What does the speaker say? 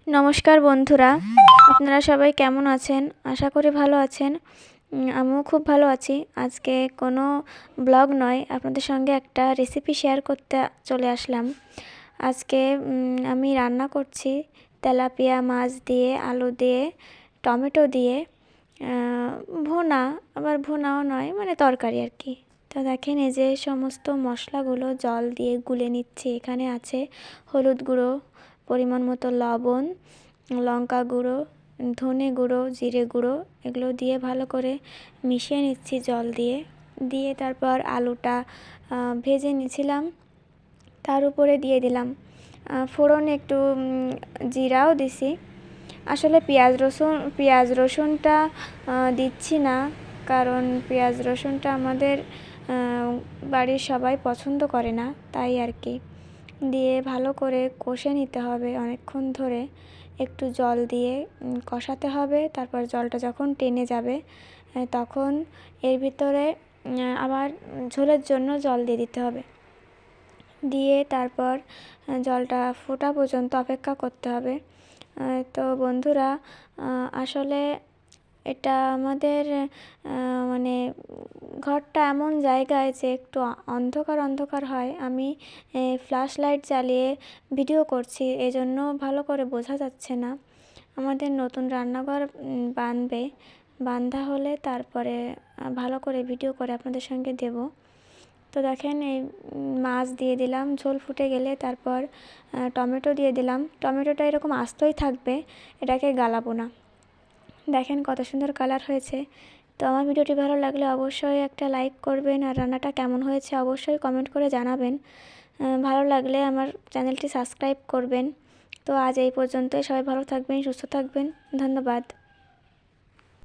নমস্কার বন্ধুরা, আপনারা সবাই কেমন আছেন? আশা করি ভালো আছেন। আমিও খুব ভালো আছি। আজকে কোনো ব্লগ নয়, আপনাদের সঙ্গে একটা রেসিপি শেয়ার করতে চলে আসলাম। আজকে আমি রান্না করছি তেলাপিয়া মাছ দিয়ে, আলু দিয়ে, টমেটো দিয়ে ভুনা, আবার ভুনাও নয়, মানে তরকারি আর কি। তো দেখেন, এই যে সমস্ত মশলাগুলো জল দিয়ে গুলে নিচ্ছি। এখানে আছে হলুদ গুঁড়ো, পরিমাণ মতো লবণ, লঙ্কা গুঁড়ো, ধনে গুঁড়ো, জিরে গুঁড়ো, এগুলো দিয়ে ভালো করে মিশিয়ে নিচ্ছি জল দিয়ে। দিয়ে তারপর আলুটা ভেজে নিয়েছিলাম, তার উপরে দিয়ে দিলাম ফোড়নে একটু জিরাও দিছি। আসলে পেঁয়াজ রসুনটা দিচ্ছি না, কারণ পেঁয়াজ রসুনটা আমাদের বাড়ির সবাই পছন্দ করে না, তাই আর কি। দিয়ে ভালো করে কষে নিতে হবে অনেকক্ষণ ধরে, একটু জল দিয়ে কষাতে হবে। তারপর জলটা যখন টেনে যাবে তখন এর ভিতরে আবার ঝোলের জন্য জল দিয়ে দিতে হবে। দিয়ে তারপর জলটা ফোটা পর্যন্ত অপেক্ষা করতে হবে। তো বন্ধুরা, আসলে এটা আমাদের মানে ঘরটা এমন জায়গায় যে একটু অন্ধকার অন্ধকার হয়। আমি ফ্ল্যাশ লাইট জ্বালিয়ে ভিডিও করছি, এজন্য ভালো করে বোঝা যাচ্ছে না। আমাদের নতুন রান্নাঘর বান্ধা হলে তারপরে ভালো করে ভিডিও করে আপনাদের সঙ্গে দেব। তো দেখেন, এই মাছ দিয়ে দিলাম, ঝোল ফুটে গেলে তারপর টমেটো দিয়ে দিলাম। টমেটোটা এরকম আস্তই থাকবে, এটাকে গালাবো না। দেখেন কত সুন্দর কালার হয়েছে। তো আমার ভিডিওটি ভালো লাগলে অবশ্যই একটা লাইক করবেন, আর রান্নাটা কেমন হয়েছে অবশ্যই কমেন্ট করে জানাবেন। ভালো লাগলে আমার চ্যানেলটি সাবস্ক্রাইব করবেন। তো আজ এই পর্যন্তই। সবাই ভালো থাকবেন, সুস্থ থাকবেন। ধন্যবাদ।